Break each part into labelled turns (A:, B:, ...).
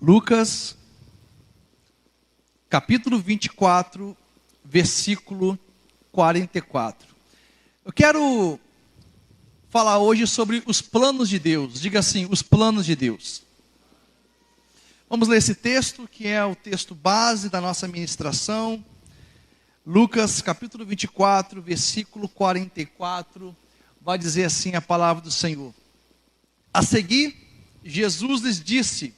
A: Lucas, capítulo 24, versículo 44. Eu quero falar hoje sobre os planos de Deus. Diga assim, os planos de Deus. Vamos ler esse texto, que é o texto base da nossa ministração. Lucas, capítulo 24, versículo 44. Vai dizer assim a palavra do Senhor. A seguir, Jesus lhes disse: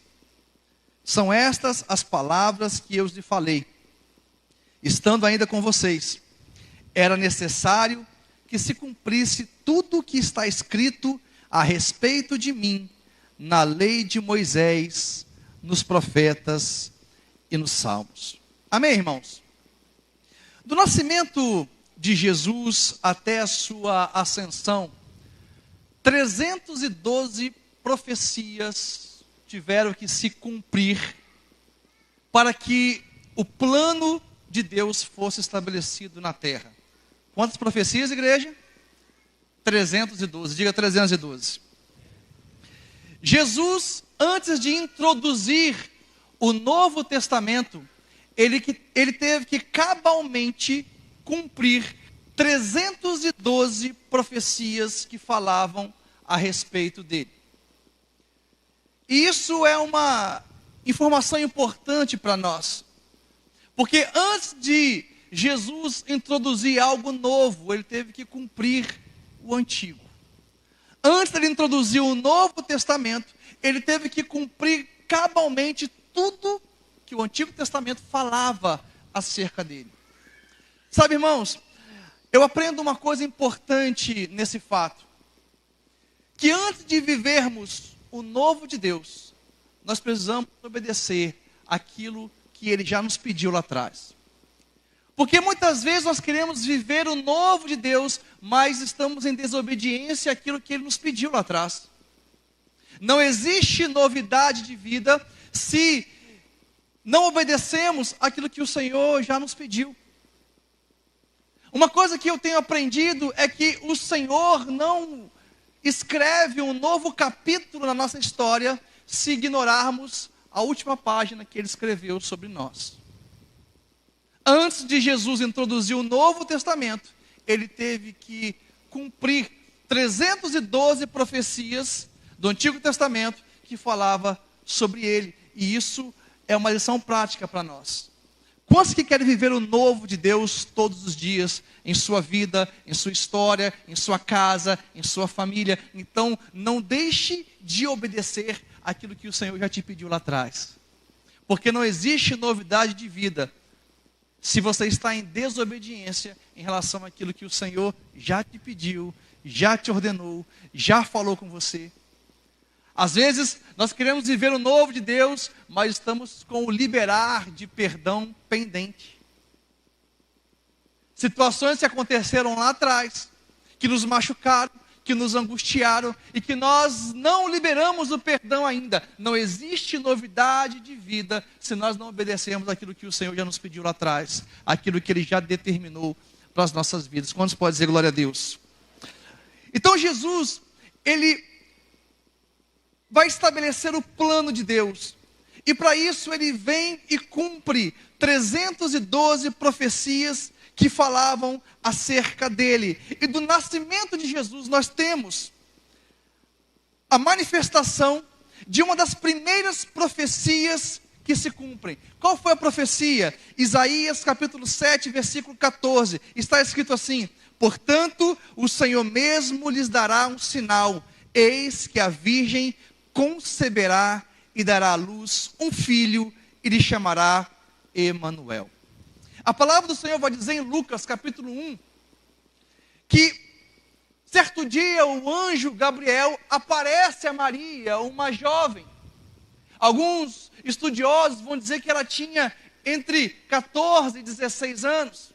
A: são estas as palavras que eu lhes falei, estando ainda com vocês. Era necessário que se cumprisse tudo o que está escrito a respeito de mim, na lei de Moisés, nos profetas e nos salmos. Amém, irmãos? Do nascimento de Jesus até a sua ascensão, 312 profecias tiveram que se cumprir para que o plano de Deus fosse estabelecido na terra. Quantas profecias, igreja? 312, diga 312. Jesus, antes de introduzir o Novo Testamento, ele teve que cabalmente cumprir 312 profecias que falavam a respeito dele. E isso é uma informação importante para nós. Porque antes de Jesus introduzir algo novo, ele teve que cumprir o antigo. Antes de ele introduzir o Novo Testamento, ele teve que cumprir cabalmente tudo que o Antigo Testamento falava acerca dele. Sabe, irmãos, eu aprendo uma coisa importante nesse fato. Que antes de vivermos o novo de Deus, nós precisamos obedecer aquilo que Ele já nos pediu lá atrás. Porque muitas vezes nós queremos viver o novo de Deus, mas estamos em desobediência àquilo que Ele nos pediu lá atrás. Não existe novidade de vida se não obedecemos aquilo que o Senhor já nos pediu. Uma coisa que eu tenho aprendido é que o Senhor não escreve um novo capítulo na nossa história se ignorarmos a última página que Ele escreveu sobre nós. Antes de Jesus introduzir o Novo Testamento, Ele teve que cumprir 312 profecias do Antigo Testamento que falava sobre Ele. E isso é uma lição prática para nós. Quantos que querem viver o novo de Deus todos os dias, em sua vida, em sua história, em sua casa, em sua família? Então, não deixe de obedecer aquilo que o Senhor já te pediu lá atrás. Porque não existe novidade de vida se você está em desobediência em relação àquilo que o Senhor já te pediu, já te ordenou, já falou com você. Às vezes, nós queremos viver o novo de Deus, mas estamos com o liberar de perdão pendente. Situações que aconteceram lá atrás, que nos machucaram, que nos angustiaram, e que nós não liberamos o perdão ainda. Não existe novidade de vida se nós não obedecermos aquilo que o Senhor já nos pediu lá atrás, aquilo que Ele já determinou para as nossas vidas. Quantos podem dizer glória a Deus? Então Jesus, Ele vai estabelecer o plano de Deus. E para isso Ele vem e cumpre 312 profecias que falavam acerca dele. E do nascimento de Jesus nós temos a manifestação de uma das primeiras profecias que se cumprem. Qual foi a profecia? Isaías capítulo 7, versículo 14. Está escrito assim: portanto, o Senhor mesmo lhes dará um sinal. Eis que a virgem conceberá e dará à luz um filho e lhe chamará Emanuel. A palavra do Senhor vai dizer em Lucas capítulo 1 que certo dia o anjo Gabriel aparece a Maria, uma jovem. Alguns estudiosos vão dizer que ela tinha entre 14 e 16 anos.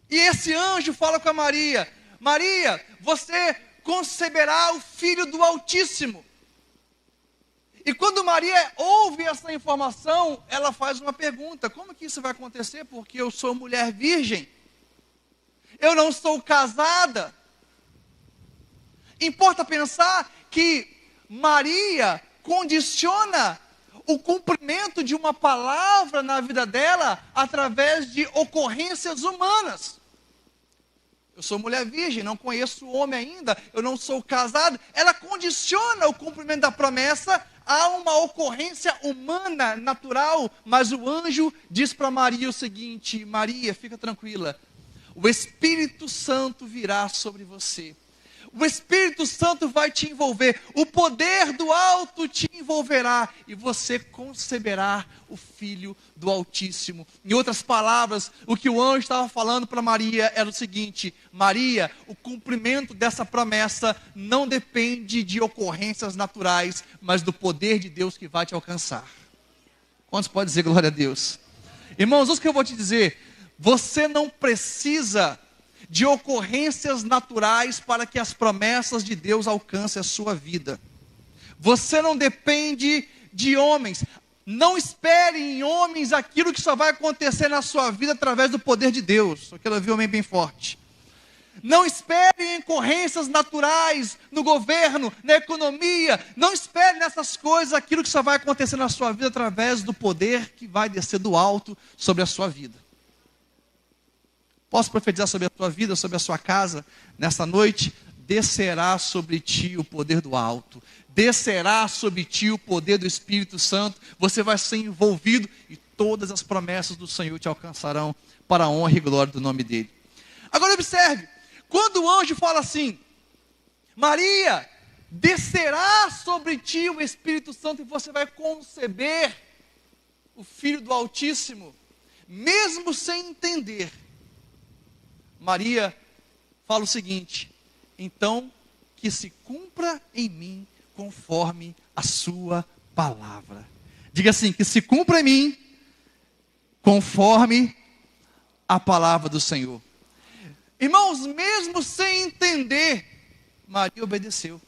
A: E esse anjo fala com a Maria: Maria, você conceberá o Filho do Altíssimo. E quando Maria ouve essa informação, ela faz uma pergunta: como que isso vai acontecer? Porque eu sou mulher virgem, eu não sou casada. Importa pensar que Maria condiciona o cumprimento de uma palavra na vida dela através de ocorrências humanas. Eu sou mulher virgem, não conheço homem ainda, eu não sou casado. Ela condiciona o cumprimento da promessa a uma ocorrência humana, natural. Mas o anjo diz para Maria o seguinte: Maria, fica tranquila, o Espírito Santo virá sobre você. O Espírito Santo vai te envolver, o poder do alto te envolverá e você conceberá o Filho do Altíssimo. Em outras palavras, o que o anjo estava falando para Maria era o seguinte: Maria, o cumprimento dessa promessa não depende de ocorrências naturais, mas do poder de Deus que vai te alcançar. Quantos podem dizer glória a Deus? Irmãos, o que eu vou te dizer, você não precisa de ocorrências naturais para que as promessas de Deus alcancem a sua vida. Você não depende de homens. Não espere em homens aquilo que só vai acontecer na sua vida através do poder de Deus. Eu quero ouvir um homem bem forte. Não espere em ocorrências naturais no governo, na economia. Não espere nessas coisas aquilo que só vai acontecer na sua vida através do poder que vai descer do alto sobre a sua vida. Posso profetizar sobre a tua vida, sobre a sua casa, nessa noite? Descerá sobre ti o poder do alto, descerá sobre ti o poder do Espírito Santo, você vai ser envolvido e todas as promessas do Senhor te alcançarão para a honra e glória do nome dEle. Agora observe, quando o anjo fala assim, Maria, descerá sobre ti o Espírito Santo e você vai conceber o Filho do Altíssimo, mesmo sem entender, Maria fala o seguinte: então que se cumpra em mim conforme a sua palavra. Diga assim: que se cumpra em mim conforme a palavra do Senhor. Irmãos, mesmo sem entender, Maria obedeceu.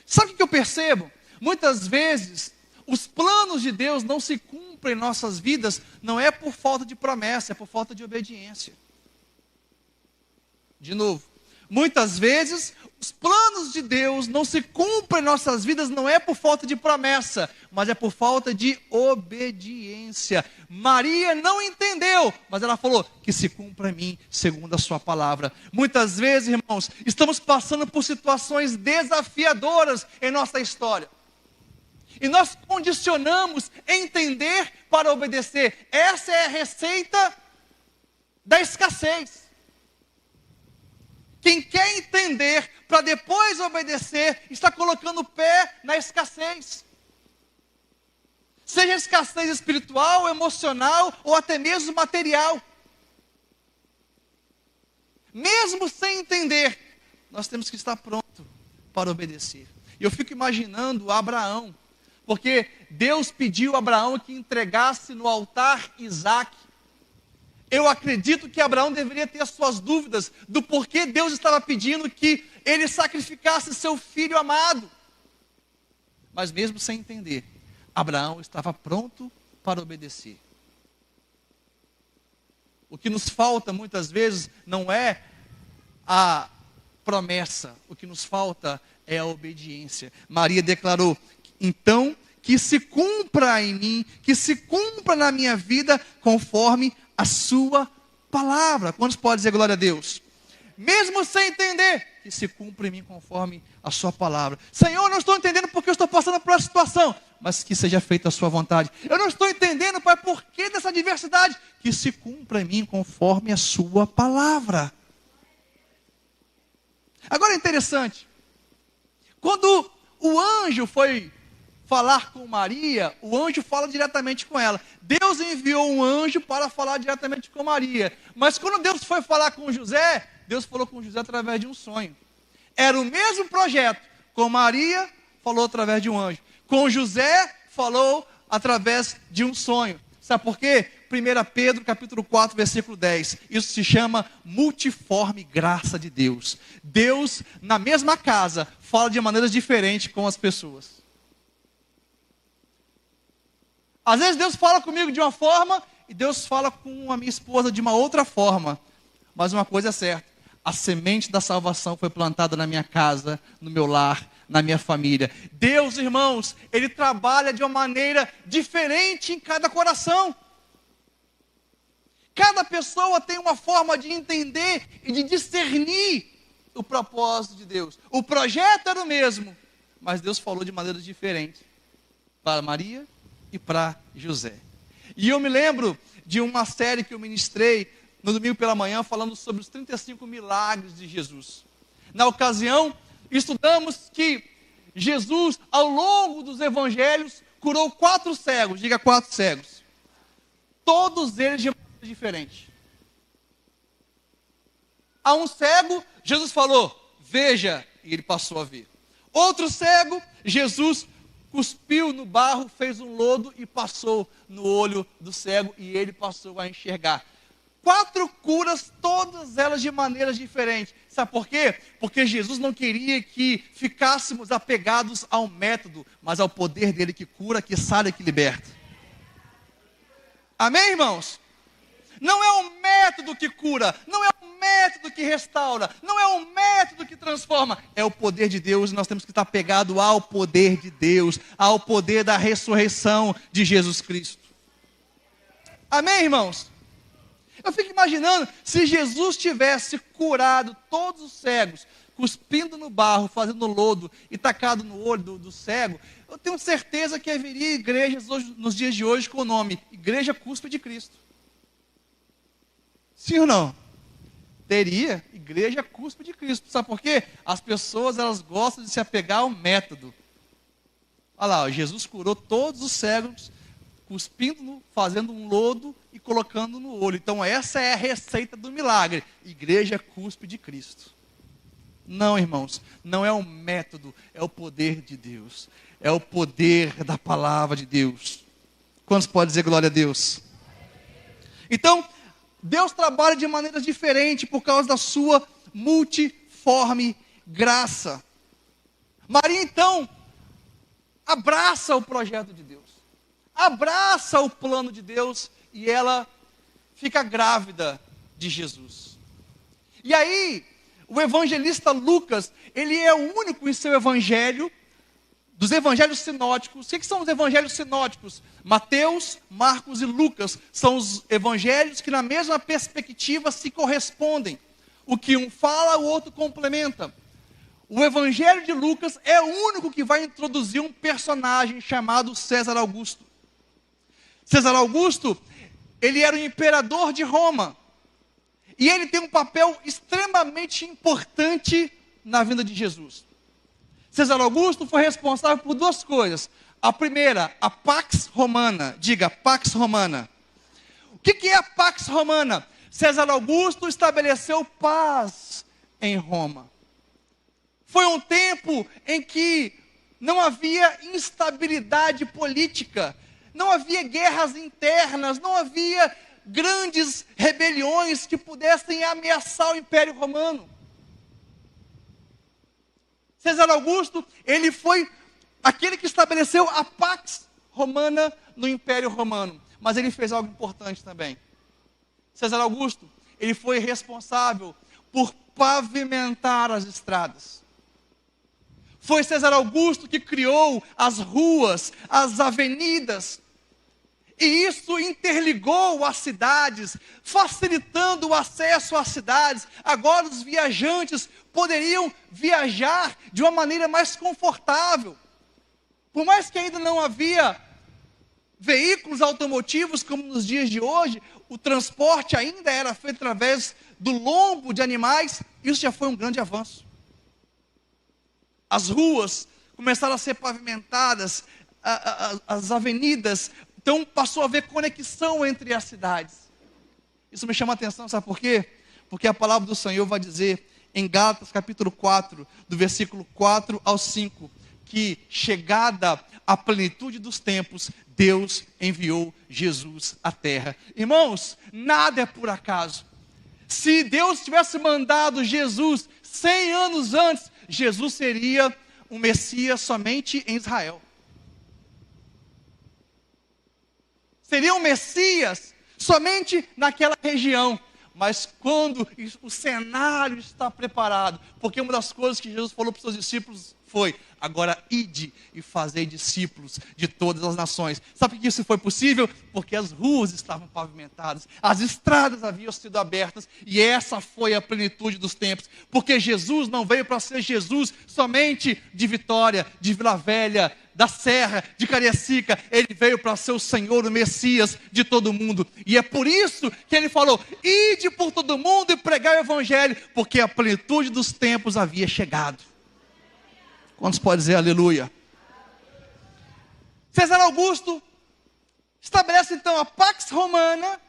A: Sabe o que eu percebo? Muitas vezes os planos de Deus não se cumprem em nossas vidas, não é por falta de promessa, é por falta de obediência. De novo, muitas vezes os planos de Deus não se cumprem em nossas vidas, não é por falta de promessa, mas é por falta de obediência. Maria não entendeu, mas ela falou: que se cumpra em mim segundo a sua palavra. Muitas vezes, irmãos, estamos passando por situações desafiadoras em nossa história. E nós condicionamos entender para obedecer. Essa é a receita da escassez. Quem quer entender para depois obedecer, está colocando o pé na escassez. Seja escassez espiritual, emocional ou até mesmo material. Mesmo sem entender, nós temos que estar pronto para obedecer. E eu fico imaginando Abraão, porque Deus pediu a Abraão que entregasse no altar Isaque. Eu acredito que Abraão deveria ter as suas dúvidas do porquê Deus estava pedindo que ele sacrificasse seu filho amado. Mas mesmo sem entender, Abraão estava pronto para obedecer. O que nos falta muitas vezes não é a promessa, o que nos falta é a obediência. Maria declarou: então que se cumpra em mim, que se cumpra na minha vida conforme a sua palavra. Quantos podem dizer glória a Deus? Mesmo sem entender, que se cumpra em mim conforme a sua palavra. Senhor, eu não estou entendendo porque eu estou passando por essa situação, mas que seja feita a sua vontade. Eu não estou entendendo, Pai, por que dessa adversidade, que se cumpra em mim conforme a sua palavra. Agora é interessante, quando o anjo foi falar com Maria, o anjo fala diretamente com ela. Deus enviou um anjo para falar diretamente com Maria. Mas quando Deus foi falar com José, Deus falou com José através de um sonho. Era o mesmo projeto. Com Maria, falou através de um anjo. Com José, falou através de um sonho. Sabe por quê? 1 Pedro capítulo 4, versículo 10. Isso se chama multiforme graça de Deus. Deus, na mesma casa, fala de maneiras diferentes com as pessoas. Às vezes Deus fala comigo de uma forma e Deus fala com a minha esposa de uma outra forma. Mas uma coisa é certa: a semente da salvação foi plantada na minha casa, no meu lar, na minha família. Deus, irmãos, Ele trabalha de uma maneira diferente em cada coração. Cada pessoa tem uma forma de entender e de discernir o propósito de Deus. O projeto era o mesmo, mas Deus falou de maneira diferente para Maria e para José. E eu me lembro de uma série que eu ministrei no domingo pela manhã, falando sobre os 35 milagres de Jesus. Na ocasião, estudamos que Jesus, ao longo dos evangelhos, curou 4 cegos, diga 4 cegos. Todos eles de maneira diferente. A um cego, Jesus falou, veja, e ele passou a ver. Outro cego, Jesus cuspiu no barro, fez um lodo e passou no olho do cego e ele passou a enxergar. 4 curas, todas elas de maneiras diferentes. Sabe por quê? Porque Jesus não queria que ficássemos apegados ao método, mas ao poder dele que cura, que sara e que liberta. Amém, irmãos? Não é o método que cura, não é o método que restaura, não é o método que transforma, é o poder de Deus. Nós temos que estar apegados ao poder de Deus, ao poder da ressurreição de Jesus Cristo. Amém, irmãos? Eu fico imaginando, se Jesus tivesse curado todos os cegos, cuspindo no barro, fazendo lodo e tacado no olho do cego, eu tenho certeza que haveria igrejas hoje, nos dias de hoje com o nome Igreja Cuspe de Cristo. Sim ou não? Teria Igreja Cuspe de Cristo. Sabe por quê? As pessoas, elas gostam de se apegar ao método. Olha lá, Jesus curou todos os cegos, cuspindo, fazendo um lodo e colocando no olho. Então essa é a receita do milagre. Igreja Cuspe de Cristo. Não, irmãos, não é o método, é o poder de Deus. É o poder da palavra de Deus. Quantos podem dizer glória a Deus? Então, Deus trabalha de maneiras diferentes por causa da sua multiforme graça. Maria, então, abraça o projeto de Deus. Abraça o plano de Deus e ela fica grávida de Jesus. E aí, o evangelista Lucas, ele é o único em seu evangelho, dos evangelhos sinóticos. O que são os evangelhos sinóticos? Mateus, Marcos e Lucas são os evangelhos que na mesma perspectiva se correspondem. O que um fala, o outro complementa. O evangelho de Lucas é o único que vai introduzir um personagem chamado César Augusto. César Augusto, ele era o imperador de Roma. E ele tem um papel extremamente importante na vinda de Jesus. César Augusto foi responsável por 2 coisas. A primeira, a Pax Romana. Diga, Pax Romana. O que é a Pax Romana? César Augusto estabeleceu paz em Roma. Foi um tempo em que não havia instabilidade política, não havia guerras internas, não havia grandes rebeliões que pudessem ameaçar o Império Romano. César Augusto, ele foi aquele que estabeleceu a Pax Romana no Império Romano. Mas ele fez algo importante também. César Augusto, ele foi responsável por pavimentar as estradas. Foi César Augusto que criou as ruas, as avenidas. E isso interligou as cidades, facilitando o acesso às cidades. Agora os viajantes poderiam viajar de uma maneira mais confortável. Por mais que ainda não havia veículos automotivos como nos dias de hoje, o transporte ainda era feito através do lombo de animais. Isso já foi um grande avanço. As ruas começaram a ser pavimentadas, as avenidas. Então passou a haver conexão entre as cidades. Isso me chama a atenção, sabe por quê? Porque a palavra do Senhor vai dizer em Gálatas capítulo 4, do versículo 4 ao 5, que chegada a plenitude dos tempos, Deus enviou Jesus à terra. Irmãos, nada é por acaso. Se Deus tivesse mandado Jesus 100 anos antes, Jesus seria um Messias somente em Israel. Seria um Messias somente naquela região. Mas quando o cenário está preparado, porque uma das coisas que Jesus falou para os seus discípulos foi: agora ide e fazei discípulos de todas as nações. Sabe por que isso foi possível? Porque as ruas estavam pavimentadas, as estradas haviam sido abertas, e essa foi a plenitude dos tempos. Porque Jesus não veio para ser Jesus somente de Vitória, de Vila Velha, da Serra, de Cariacica. Ele veio para ser o Senhor, o Messias de todo mundo. E é por isso que ele falou: ide por todo mundo e pregai o Evangelho, porque a plenitude dos tempos havia chegado. Quantos podem dizer aleluia? César Augusto estabelece então a Pax Romana,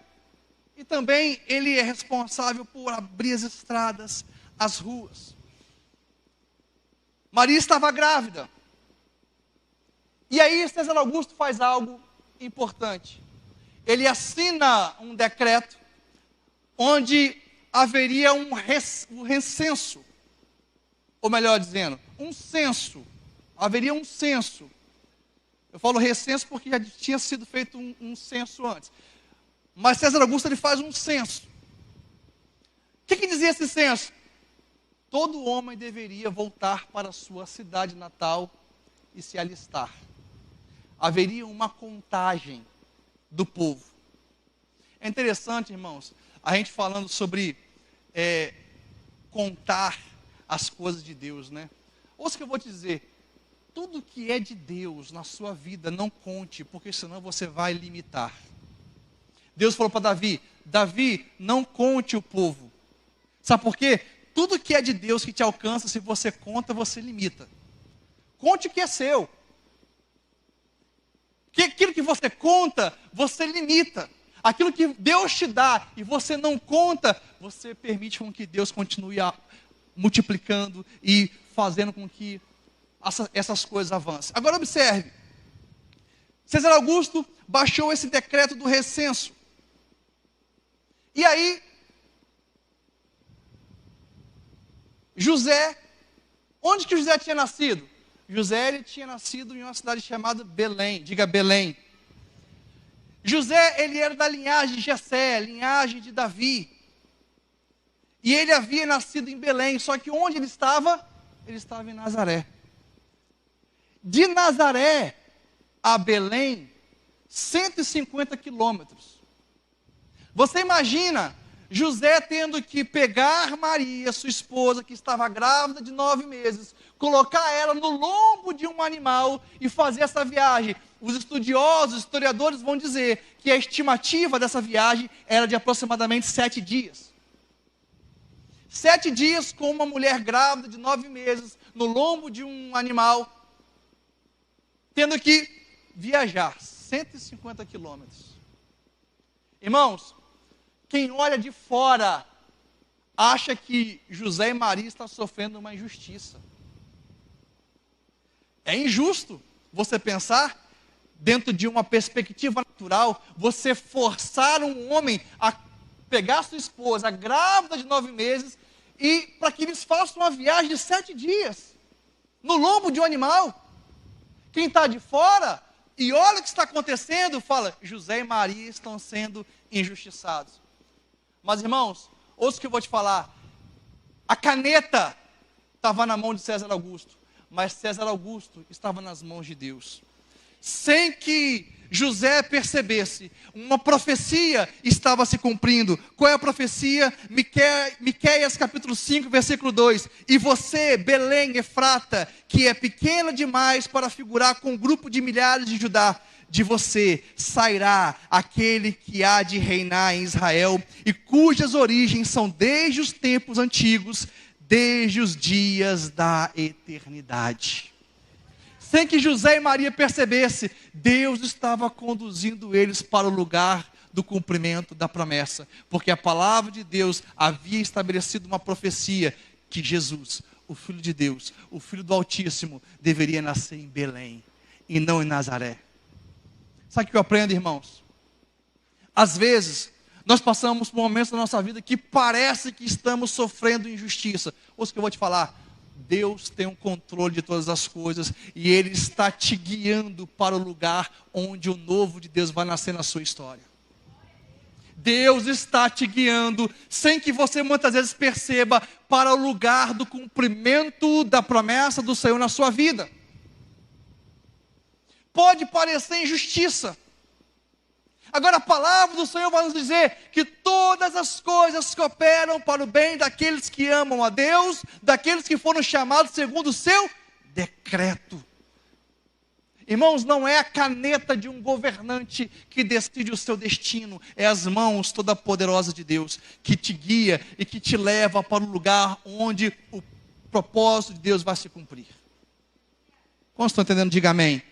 A: e também ele é responsável por abrir as estradas, as ruas. Maria estava grávida. E aí César Augusto faz algo importante. Ele assina um decreto onde haveria um recenso, ou melhor dizendo, um censo. Haveria um censo. Eu falo recenso porque já tinha sido feito um censo antes. Mas César Augusto ele faz um censo. O que dizia esse censo? Todo homem deveria voltar para a sua cidade natal e se alistar. Haveria uma contagem do povo. É interessante, irmãos, a gente falando sobre contar as coisas de Deus, né? Ouça o que eu vou te dizer. Tudo que é de Deus na sua vida, não conte, porque senão você vai limitar. Deus falou para Davi: Davi, não conte o povo. Sabe por quê? Tudo que é de Deus que te alcança, se você conta, você limita. Conte o que é seu. Que aquilo que você conta, você limita. Aquilo que Deus te dá e você não conta, você permite com que Deus continue multiplicando e fazendo com que essas coisas avancem. Agora observe. César Augusto baixou esse decreto do recenso. E aí, José, onde que José tinha nascido? José ele tinha nascido em uma cidade chamada Belém. Diga Belém. José, ele era da linhagem de Jessé, linhagem de Davi. E ele havia nascido em Belém, só que onde ele estava? Ele estava em Nazaré. De Nazaré a Belém, 150 quilômetros. Você imagina José tendo que pegar Maria, sua esposa, que estava grávida de 9 meses, colocar ela no lombo de um animal e fazer essa viagem. Os estudiosos, os historiadores vão dizer que a estimativa dessa viagem era de aproximadamente 7 dias. 7 dias com uma mulher grávida de 9 meses, no lombo de um animal, tendo que viajar 150 quilômetros. Irmãos, quem olha de fora acha que José e Maria estão sofrendo uma injustiça. É injusto você pensar, dentro de uma perspectiva natural, você forçar um homem a pegar sua esposa, grávida de 9 meses, e para que eles façam uma viagem de 7 dias, no lombo de um animal. Quem está de fora e olha o que está acontecendo, fala: José e Maria estão sendo injustiçados. Mas irmãos, ouça o que eu vou te falar. A caneta estava na mão de César Augusto, mas César Augusto estava nas mãos de Deus. Sem que José percebesse, uma profecia estava se cumprindo. Qual é a profecia? Miqueias capítulo 5, versículo 2. E você, Belém, Efrata, que é pequena demais para figurar com um grupo de milhares de Judá, de você sairá aquele que há de reinar em Israel, e cujas origens são desde os tempos antigos, desde os dias da eternidade. Sem que José e Maria percebessem, Deus estava conduzindo eles para o lugar do cumprimento da promessa, porque a palavra de Deus havia estabelecido uma profecia que Jesus, o Filho de Deus, o Filho do Altíssimo, deveria nascer em Belém e não em Nazaré. Sabe o que eu aprendo, irmãos? Às vezes, nós passamos por momentos da nossa vida que parece que estamos sofrendo injustiça. Ouça o que eu vou te falar. Deus tem um controle de todas as coisas e Ele está te guiando para o lugar onde o novo de Deus vai nascer na sua história. Deus está te guiando, sem que você muitas vezes perceba, para o lugar do cumprimento da promessa do Senhor na sua vida. pode parecer injustiça. Agora a palavra do Senhor vai nos dizer que todas as coisas cooperam para o bem daqueles que amam a Deus, daqueles que foram chamados segundo o seu decreto. Irmãos, não é a caneta de um governante que decide o seu destino, é as mãos toda-poderosas de Deus que te guia e que te leva para o lugar onde o propósito de Deus vai se cumprir. Como estão entendendo? Diga amém.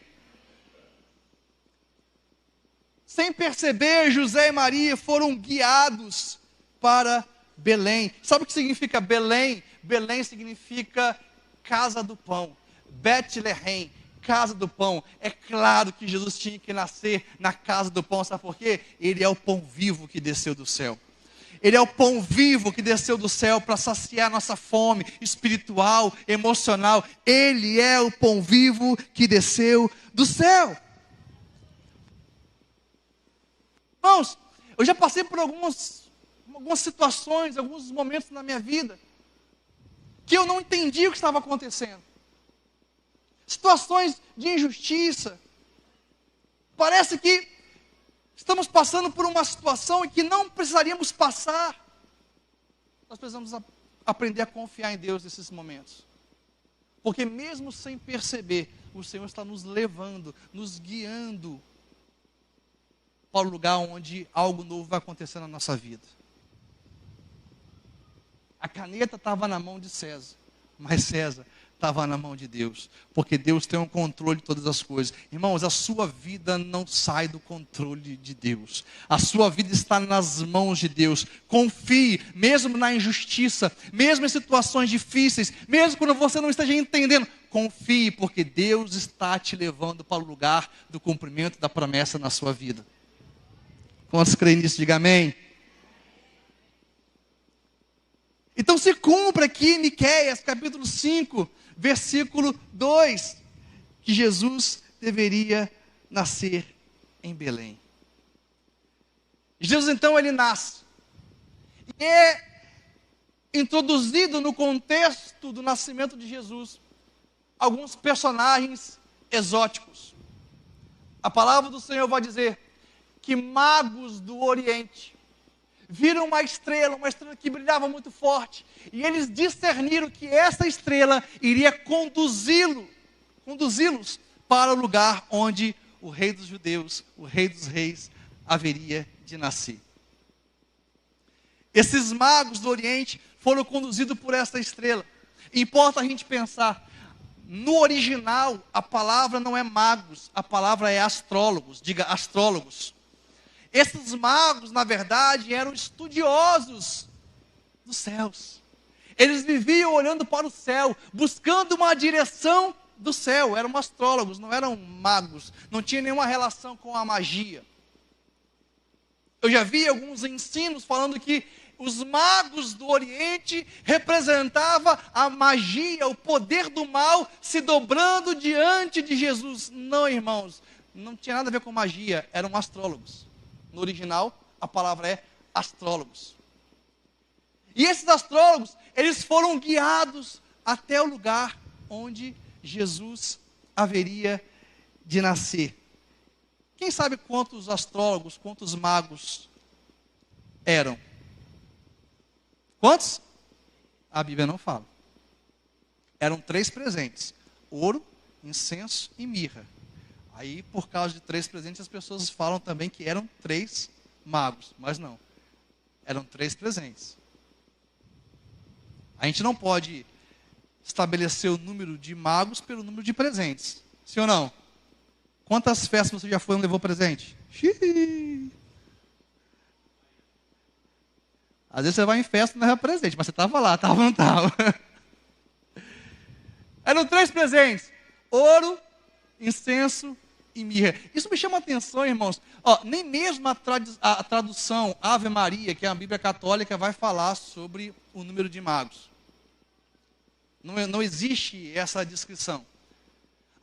A: Sem perceber, José e Maria foram guiados para Belém. Sabe o que significa Belém? Belém significa casa do pão. Betlehem, casa do pão. É claro que Jesus tinha que nascer na casa do pão. Sabe por quê? Ele é o pão vivo que desceu do céu. Ele é o pão vivo que desceu do céu para saciar nossa fome espiritual, emocional. Ele é o pão vivo que desceu do céu. Irmãos, eu já passei por algumas situações, alguns momentos na minha vida, que eu não entendi o que estava acontecendo. Situações de injustiça. Parece que estamos passando por uma situação em que não precisaríamos passar. Nós precisamos aprender a confiar em Deus nesses momentos. Porque mesmo sem perceber, o Senhor está nos levando, nos guiando para o lugar onde algo novo vai acontecer na nossa vida. A caneta estava na mão de César, mas César estava na mão de Deus, porque Deus tem um controle de todas as coisas. Irmãos, a sua vida não sai do controle de Deus. A sua vida está nas mãos de Deus. Confie, mesmo na injustiça, mesmo em situações difíceis, mesmo quando você não esteja entendendo. Confie, porque Deus está te levando para o lugar do cumprimento da promessa na sua vida. Quantos creem nisso? Diga amém. Então se cumpre aqui em Miqueias, capítulo 5, versículo 2, que Jesus deveria nascer em Belém. Jesus então ele nasce. E é introduzido no contexto do nascimento de Jesus alguns personagens exóticos. A palavra do Senhor vai dizer que magos do Oriente viram uma estrela que brilhava muito forte, e eles discerniram que essa estrela iria conduzi-los para o lugar onde o rei dos judeus, o rei dos reis, haveria de nascer. Esses magos do Oriente foram conduzidos por essa estrela. Importa a gente pensar, no original a palavra não é magos, a palavra é astrólogos, diga astrólogos. Esses magos, na verdade, eram estudiosos dos céus. Eles viviam olhando para o céu, buscando uma direção do céu. Eram astrólogos, não eram magos. Não tinha nenhuma relação com a magia. Eu já vi alguns ensinos falando que os magos do Oriente representavam a magia, o poder do mal se dobrando diante de Jesus. Não, irmãos, não tinha nada a ver com magia, eram astrólogos. No original, a palavra é astrólogos. E esses astrólogos, eles foram guiados até o lugar onde Jesus haveria de nascer. Quem sabe quantos astrólogos, quantos magos eram? Quantos? A Bíblia não fala. Eram 3 presentes: ouro, incenso e mirra. Aí, por causa de 3 presentes, as pessoas falam também que eram 3 magos. Mas não. Eram 3 presentes. A gente não pode estabelecer o número de magos pelo número de presentes. Sim ou não? Quantas festas você já foi e não levou presente? Xiii. Às vezes você vai em festa e não leva presente, mas você estava lá, estava ou não estava? Eram 3 presentes: ouro, incenso e mirra. Isso me chama a atenção, irmãos. Nem mesmo a tradução Ave Maria, que é a Bíblia católica, vai falar sobre o número de magos. Não existe essa descrição.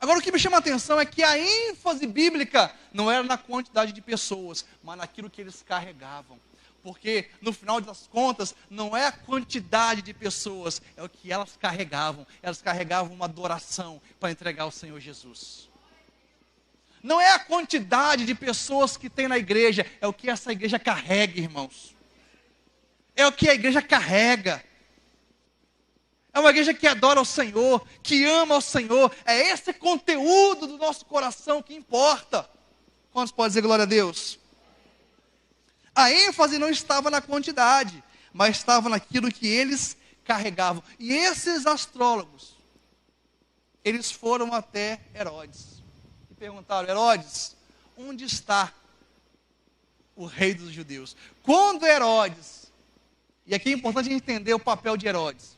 A: Agora, o que me chama a atenção é que a ênfase bíblica não era na quantidade de pessoas, mas naquilo que eles carregavam. Porque, no final das contas, não é a quantidade de pessoas, é o que elas carregavam. Elas carregavam uma adoração para entregar ao Senhor Jesus. Não é a quantidade de pessoas que tem na igreja, é o que essa igreja carrega, irmãos. É o que a igreja carrega. É uma igreja que adora o Senhor, que ama o Senhor. É esse conteúdo do nosso coração que importa. Quantos podem dizer glória a Deus? A ênfase não estava na quantidade, mas estava naquilo que eles carregavam. E esses astrólogos, eles foram até Herodes e perguntaram: Herodes, onde está o rei dos judeus? Quando Herodes, e aqui é importante a gente entender o papel de Herodes.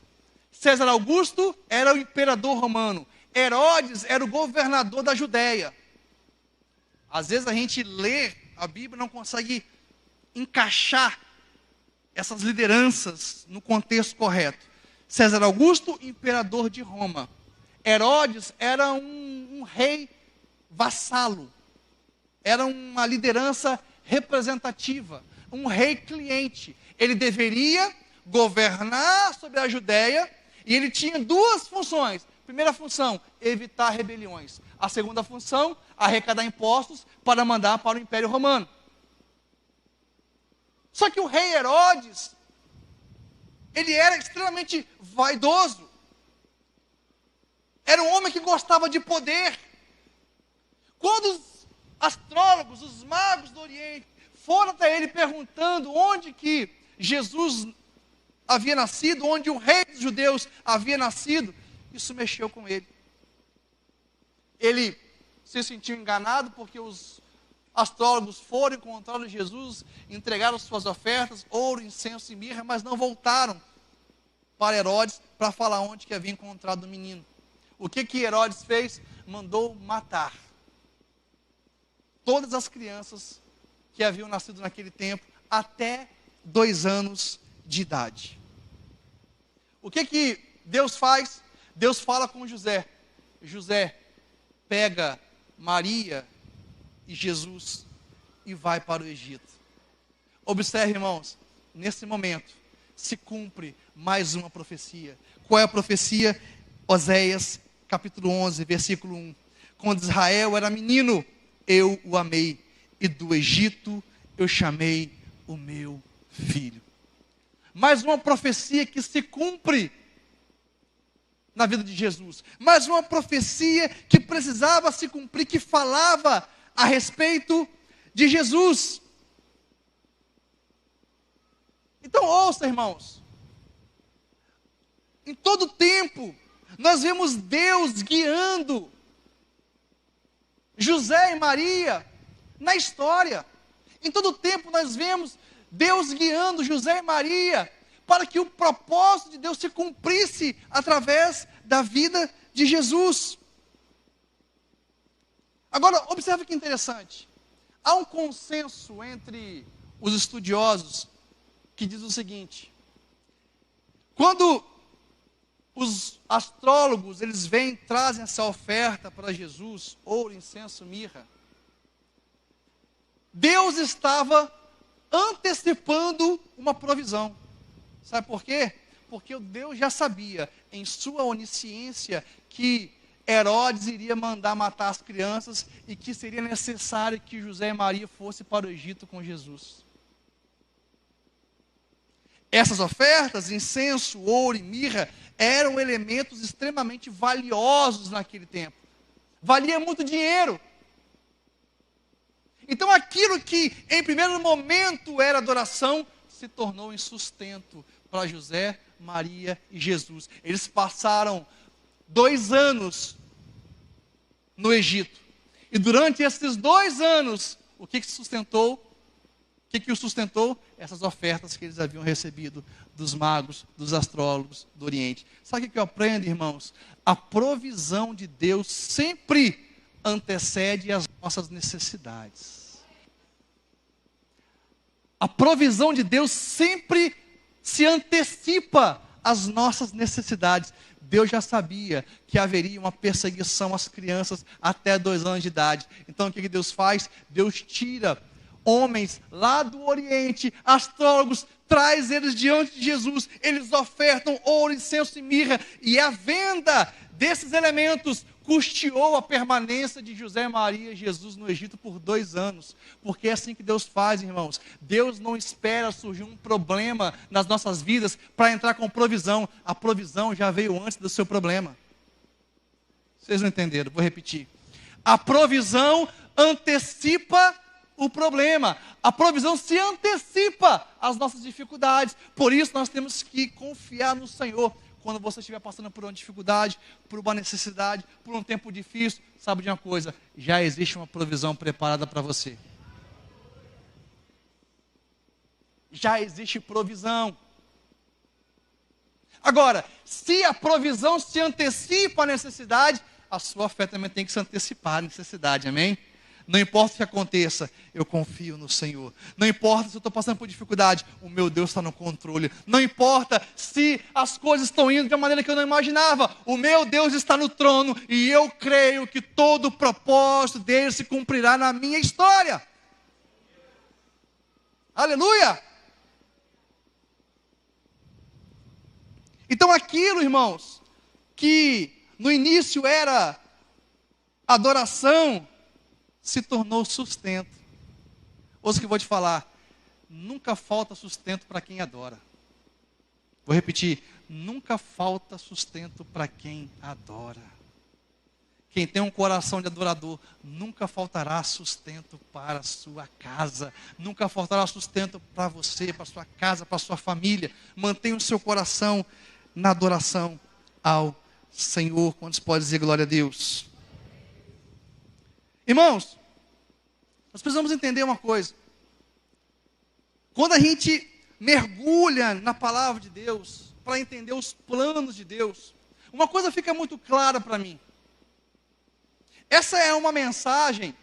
A: César Augusto era o imperador romano. Herodes era o governador da Judéia. Às vezes a gente lê a Bíblia e não consegue encaixar essas lideranças no contexto correto. César Augusto, imperador de Roma. Herodes era um rei vassalo. Era uma liderança representativa. Um rei cliente. Ele deveria governar sobre a Judéia e ele tinha duas funções. Primeira função, evitar rebeliões. A segunda função, arrecadar impostos para mandar para o Império Romano. Só que o rei Herodes, ele era extremamente vaidoso. Era um homem que gostava de poder. Quando os astrólogos, os magos do Oriente, foram até ele perguntando onde que Jesus havia nascido, onde o rei dos judeus havia nascido, isso mexeu com ele. Ele se sentiu enganado porque os astrólogos foram encontrar Jesus, entregaram suas ofertas, ouro, incenso e mirra, mas não voltaram para Herodes para falar onde que havia encontrado o menino. O que Herodes fez? Mandou matar todas as crianças que haviam nascido naquele tempo, até 2 anos de idade. O que Deus faz? Deus fala com José. José pega Maria e Jesus e vai para o Egito. Observe, irmãos, nesse momento se cumpre mais uma profecia. Qual é a profecia? Oséias, capítulo 11, versículo 1. Quando Israel era menino, eu o amei, e do Egito eu chamei o meu filho. Mais uma profecia que se cumpre na vida de Jesus. Mais uma profecia que precisava se cumprir, que falava a respeito de Jesus. Então ouça, irmãos. Em todo tempo, nós vemos Deus guiando José e Maria na história. Em todo tempo nós vemos Deus guiando José e Maria para que o propósito de Deus se cumprisse através da vida de Jesus. Agora, observe que interessante. Há um consenso entre os estudiosos que diz o seguinte: quando os astrólogos, eles vêm, trazem essa oferta para Jesus, ouro, incenso, mirra, Deus estava antecipando uma provisão. Sabe por quê? Porque Deus já sabia, em sua onisciência, que Herodes iria mandar matar as crianças e que seria necessário que José e Maria fossem para o Egito com Jesus. Essas ofertas, incenso, ouro e mirra, eram elementos extremamente valiosos naquele tempo. Valia muito dinheiro. Então aquilo que em primeiro momento era adoração, se tornou em sustento para José, Maria e Jesus. Eles passaram 2 anos no Egito. E durante esses 2 anos, o que sustentou? O que o sustentou? Essas ofertas que eles haviam recebido dos magos, dos astrólogos do Oriente. Sabe o que eu aprendo, irmãos? A provisão de Deus sempre antecede as nossas necessidades. A provisão de Deus sempre se antecipa às nossas necessidades. Deus já sabia que haveria uma perseguição às crianças até 2 anos de idade. Então o que Deus faz? Deus tira homens lá do Oriente, astrólogos, traz eles diante de Jesus. Eles ofertam ouro, incenso e mirra. E a venda desses elementos custeou a permanência de José, Maria e Jesus no Egito por 2 anos. Porque é assim que Deus faz, irmãos. Deus não espera surgir um problema nas nossas vidas para entrar com provisão. A provisão já veio antes do seu problema. Vocês não entenderam, vou repetir. A provisão antecipa o problema. A provisão se antecipa às nossas dificuldades. Por isso nós temos que confiar no Senhor. Quando você estiver passando por uma dificuldade, por uma necessidade, por um tempo difícil, sabe de uma coisa? Já existe uma provisão preparada para você. Já existe provisão. Agora, se a provisão se antecipa à necessidade, a sua fé também tem que se antecipar à necessidade, amém? Não importa o que aconteça, eu confio no Senhor. Não importa se eu estou passando por dificuldade, o meu Deus está no controle. Não importa se as coisas estão indo de uma maneira que eu não imaginava, o meu Deus está no trono e eu creio que todo o propósito dele se cumprirá na minha história. Aleluia! Então aquilo, irmãos, que no início era adoração, se tornou sustento. Ouça o que eu vou te falar. Nunca falta sustento para quem adora. Vou repetir. Nunca falta sustento para quem adora. Quem tem um coração de adorador, nunca faltará sustento para a sua casa. Nunca faltará sustento para você, para a sua casa, para a sua família. Mantenha o seu coração na adoração ao Senhor. Quantos podem dizer glória a Deus? Irmãos, nós precisamos entender uma coisa. Quando a gente mergulha na palavra de Deus, para entender os planos de Deus, uma coisa fica muito clara para mim. Essa é uma mensagem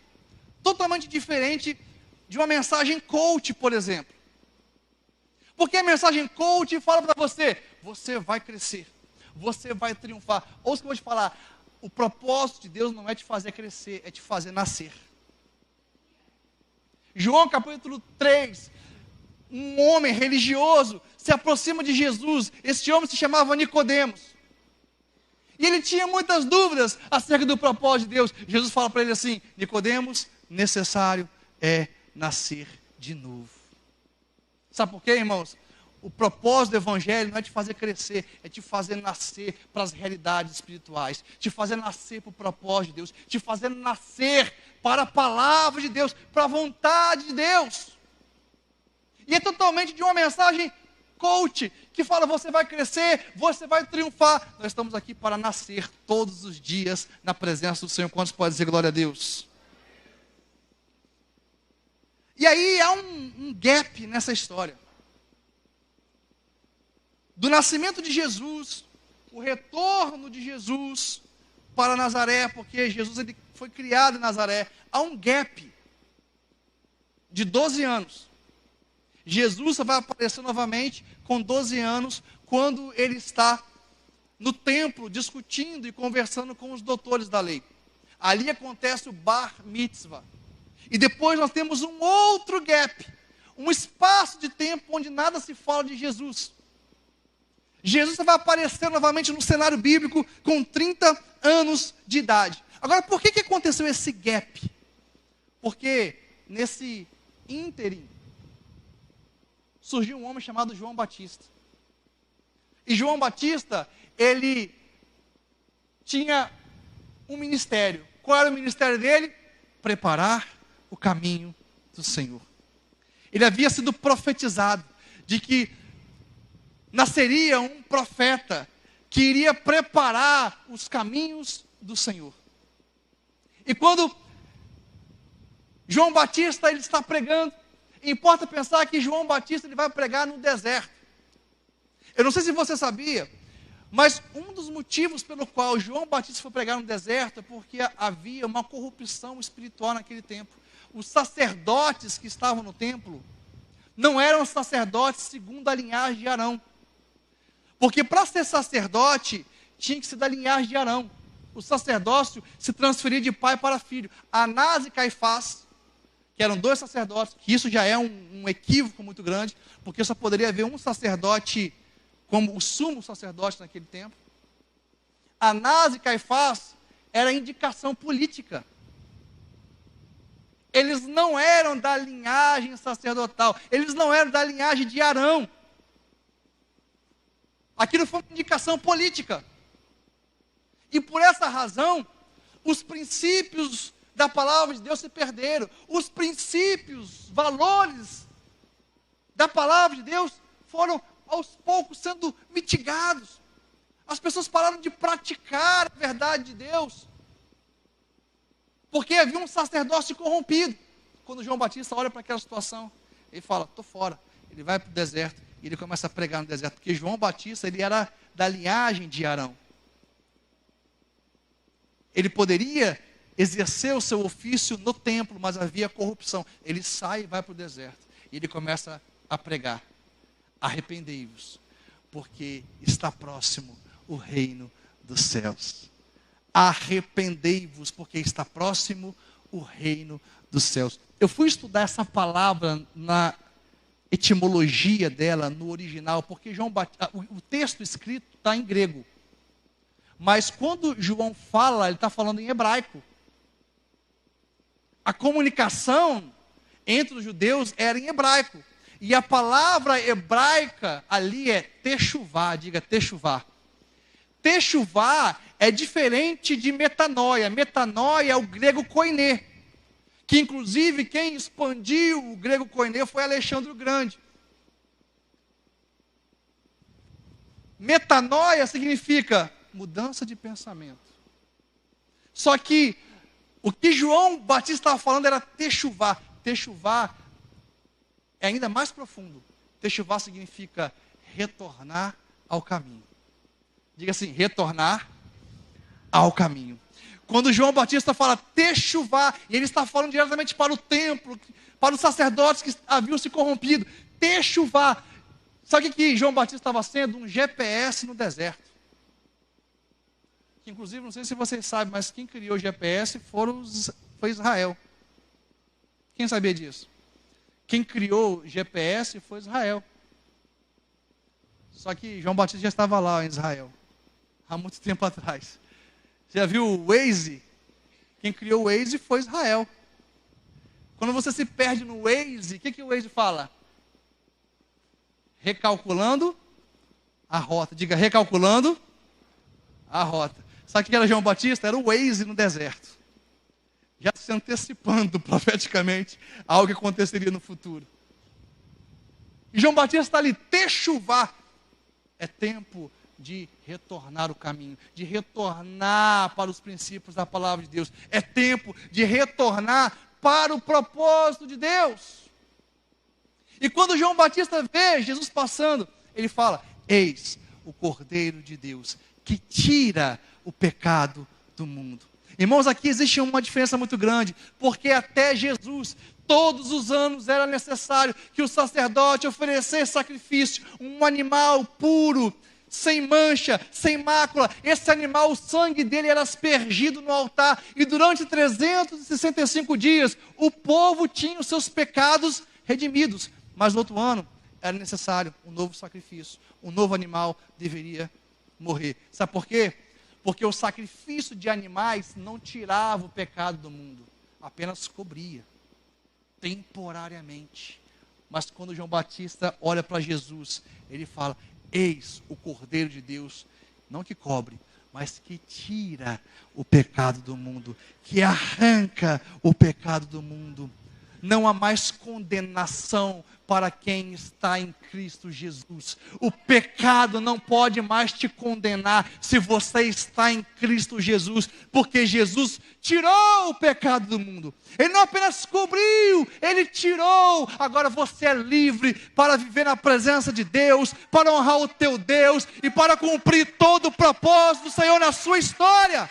A: totalmente diferente de uma mensagem coach, por exemplo. Porque a mensagem coach fala para você, você vai crescer, você vai triunfar. Ouça o que eu vou te falar. O propósito de Deus não é te fazer crescer, é te fazer nascer. João capítulo 3, um homem religioso se aproxima de Jesus. Esse homem se chamava Nicodemos. E ele tinha muitas dúvidas acerca do propósito de Deus. Jesus fala para ele assim, Nicodemos, necessário é nascer de novo. Sabe por quê, irmãos? O propósito do evangelho não é te fazer crescer, é te fazer nascer para as realidades espirituais, te fazer nascer para o propósito de Deus, te fazer nascer para a palavra de Deus, para a vontade de Deus. E é totalmente de uma mensagem coach, que fala, você vai crescer, você vai triunfar. Nós estamos aqui para nascer todos os dias na presença do Senhor. Quantos podem dizer glória a Deus? E aí há um gap nessa história. Do nascimento de Jesus, o retorno de Jesus para Nazaré, porque Jesus ele foi criado em Nazaré, há um gap de 12 anos. Jesus vai aparecer novamente com 12 anos, quando ele está no templo discutindo e conversando com os doutores da lei. Ali acontece o Bar Mitzvah. E depois nós temos um outro gap, um espaço de tempo onde nada se fala de Jesus. Jesus vai aparecer novamente no cenário bíblico com 30 anos de idade. Agora, por que aconteceu esse gap? Porque nesse ínterim surgiu um homem chamado João Batista. E João Batista, ele tinha um ministério. Qual era o ministério dele? Preparar o caminho do Senhor. Ele havia sido profetizado de que nasceria um profeta que iria preparar os caminhos do Senhor. E quando João Batista ele está pregando, importa pensar que João Batista ele vai pregar no deserto. Eu não sei se você sabia, mas um dos motivos pelo qual João Batista foi pregar no deserto é porque havia uma corrupção espiritual naquele tempo. Os sacerdotes que estavam no templo não eram sacerdotes segundo a linhagem de Arão. Porque para ser sacerdote, tinha que ser da linhagem de Arão. O sacerdócio se transferia de pai para filho. Anás e Caifás, que eram 2 sacerdotes, que isso já é um equívoco muito grande, porque só poderia haver um sacerdote como o sumo sacerdote naquele tempo. Anás e Caifás era indicação política. Eles não eram da linhagem sacerdotal, eles não eram da linhagem de Arão. Aquilo foi uma indicação política. E por essa razão, os princípios da palavra de Deus se perderam. Os princípios, valores da palavra de Deus foram aos poucos sendo mitigados. As pessoas pararam de praticar a verdade de Deus, porque havia um sacerdócio corrompido. Quando João Batista olha para aquela situação, ele fala, estou fora. Ele vai para o deserto e ele começa a pregar no deserto, porque João Batista, ele era da linhagem de Arão. Ele poderia exercer o seu ofício no templo, mas havia corrupção. Ele sai e vai para o deserto. E ele começa a pregar. Arrependei-vos, porque está próximo o reino dos céus. Arrependei-vos, porque está próximo o reino dos céus. Eu fui estudar essa palavra na etimologia dela, no original, porque o texto escrito está em grego. Mas quando João fala, ele está falando em hebraico. A comunicação entre os judeus era em hebraico. E a palavra hebraica ali é techuvá, diga techuvá. Techuvá é diferente de metanoia. Metanoia é o grego koiné, que inclusive quem expandiu o grego koiné foi Alexandre o Grande. Metanoia significa mudança de pensamento. Só que o que João Batista estava falando era techuvá. Techuvá é ainda mais profundo. Techuvá significa retornar ao caminho. Diga assim, retornar ao caminho. Quando João Batista fala techuvá, e ele está falando diretamente para o templo, para os sacerdotes que haviam se corrompido. Techuvá. Sabe o que João Batista estava sendo? Um GPS no deserto. Que, inclusive, não sei se vocês sabem, mas quem criou o GPS foi Israel. Quem sabia disso? Quem criou o GPS foi Israel. Só que João Batista já estava lá em Israel, há muito tempo atrás. Já viu o Waze? Quem criou o Waze foi Israel. Quando você se perde no Waze, o que o Waze fala? Recalculando a rota. Diga, recalculando a rota. Sabe o que era João Batista? Era o Waze no deserto. Já se antecipando profeticamente a algo que aconteceria no futuro. E João Batista está ali, techuvá. É tempo de retornar o caminho, de retornar para os princípios da palavra de Deus. É tempo de retornar para o propósito de Deus. E quando João Batista vê Jesus passando, ele fala, eis o Cordeiro de Deus, que tira o pecado do mundo. Irmãos, aqui existe uma diferença muito grande, porque até Jesus, todos os anos era necessário que o sacerdote oferecesse sacrifício, um animal puro, sem mancha, sem mácula. Esse animal, o sangue dele era aspergido no altar, e durante 365 dias, o povo tinha os seus pecados redimidos. Mas no outro ano, era necessário um novo sacrifício, um novo animal deveria morrer. Sabe por quê? Porque o sacrifício de animais não tirava o pecado do mundo, apenas cobria, temporariamente. Mas quando João Batista olha para Jesus, ele fala, eis o Cordeiro de Deus, não que cobre, mas que tira o pecado do mundo, que arranca o pecado do mundo. Não há mais condenação para quem está em Cristo Jesus. O pecado não pode mais te condenar se você está em Cristo Jesus, porque Jesus tirou o pecado do mundo. Ele não apenas cobriu, ele tirou. Agora você é livre para viver na presença de Deus, para honrar o teu Deus e para cumprir todo o propósito do Senhor na sua história.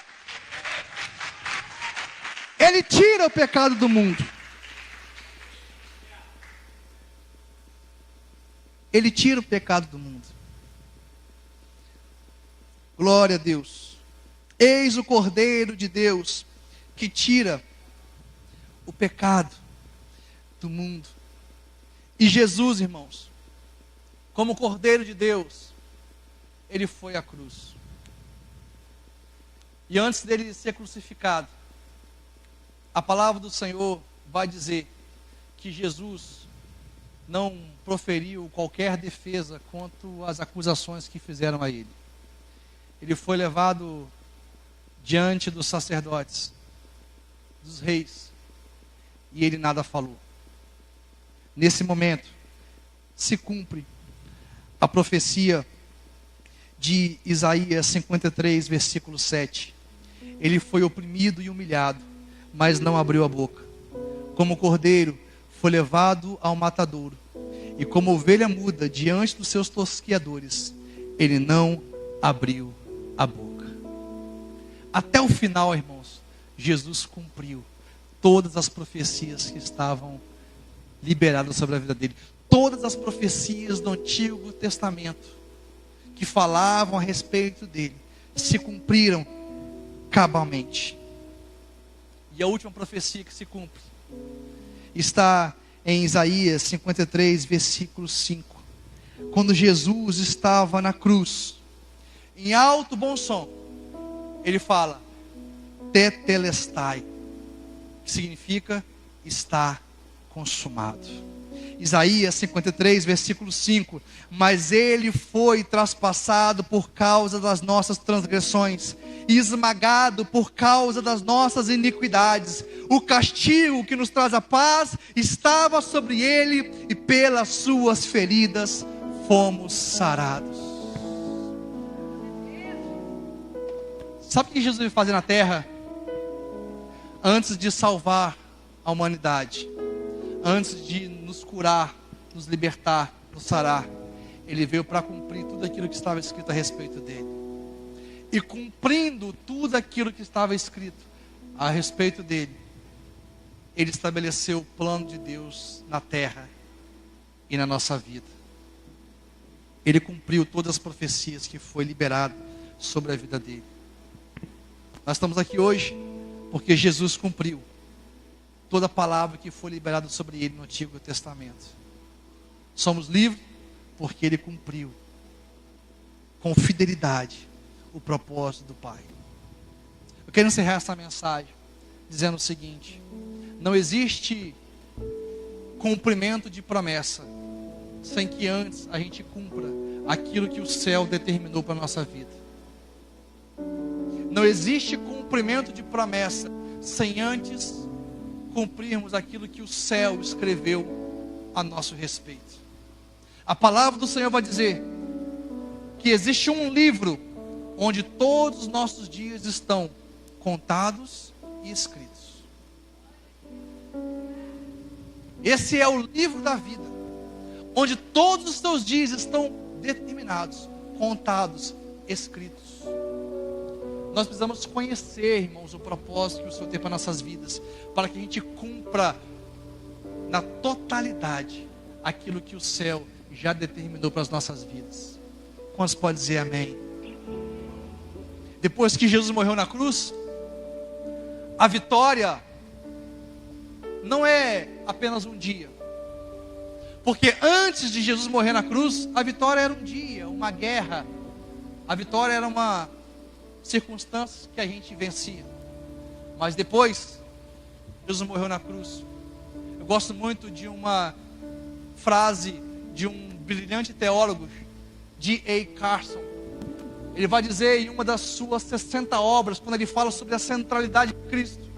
A: Ele tira o pecado do mundo. Ele tira o pecado do mundo. Glória a Deus. Eis o Cordeiro de Deus que tira o pecado do mundo. E Jesus, irmãos, como Cordeiro de Deus, ele foi à cruz. E antes dele ser crucificado, a palavra do Senhor vai dizer que Jesus não proferiu qualquer defesa quanto às acusações que fizeram a ele. Ele foi levado diante dos sacerdotes, dos reis, e ele nada falou. Nesse momento, se cumpre a profecia de Isaías 53, versículo 7. Ele foi oprimido e humilhado, mas não abriu a boca. Como cordeiro, foi levado ao matadouro, e como ovelha muda diante dos seus tosquiadores, ele não abriu a boca. Até o final, irmãos, Jesus cumpriu todas as profecias que estavam liberadas sobre a vida dele. Todas as profecias do Antigo Testamento que falavam a respeito dele se cumpriram cabalmente. E a última profecia que se cumpre está em Isaías 53, versículo 5. Quando Jesus estava na cruz, em alto bom som, ele fala: tetelestai, que significa está consumado. Isaías 53, versículo 5. Mas ele foi traspassado por causa das nossas transgressões, e esmagado por causa das nossas iniquidades. O castigo que nos traz a paz estava sobre ele, e pelas suas feridas fomos sarados. Sabe o que Jesus veio fazer na terra? Antes de salvar a humanidade, antes de nos curar, nos libertar, nos sarar, ele veio para cumprir tudo aquilo que estava escrito a respeito dele. E cumprindo tudo aquilo que estava escrito a respeito dele, ele estabeleceu o plano de Deus na terra e na nossa vida. Ele cumpriu todas as profecias que foi liberado sobre a vida dele. Nós estamos aqui hoje porque Jesus cumpriu toda a palavra que foi liberada sobre ele no Antigo Testamento. Somos livres porque ele cumpriu com fidelidade o propósito do Pai. Eu quero encerrar essa mensagem dizendo o seguinte: não existe cumprimento de promessa sem que antes a gente cumpra aquilo que o céu determinou para a nossa vida. Não existe cumprimento de promessa sem antes cumprirmos aquilo que o céu escreveu a nosso respeito. A palavra do Senhor vai dizer que existe um livro onde todos os nossos dias estão contados e escritos. Esse é o livro da vida, onde todos os teus dias estão determinados, contados, escritos. Nós precisamos conhecer, irmãos, o propósito que o Senhor tem para nossas vidas, para que a gente cumpra na totalidade aquilo que o céu já determinou para as nossas vidas. Quantos podem dizer amém? Depois que Jesus morreu na cruz, a vitória não é apenas um dia. Porque antes de Jesus morrer na cruz, a vitória era um dia, uma guerra. A vitória era uma circunstância que a gente vencia. Mas depois, Jesus morreu na cruz. Eu gosto muito de uma frase de um brilhante teólogo, D.A. Carson. Ele vai dizer em uma das suas 60 obras, quando ele fala sobre a centralidade de Cristo,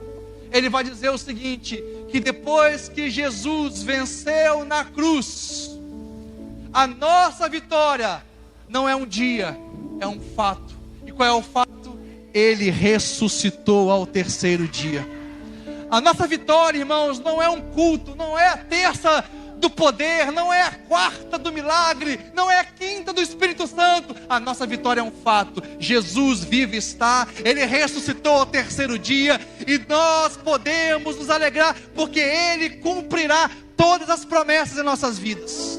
A: ele vai dizer o seguinte: que depois que Jesus venceu na cruz, a nossa vitória não é um dia, é um fato. E qual é o fato? Ele ressuscitou ao terceiro dia. A nossa vitória, irmãos, não é um culto, não é a terça do poder, não é a quarta do milagre, não é a quinta do Espírito Santo. A nossa vitória é um fato. Jesus vive está, ele ressuscitou ao terceiro dia, e nós podemos nos alegrar porque ele cumprirá todas as promessas em nossas vidas.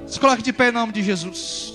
A: Se coloque de pé em nome de Jesus.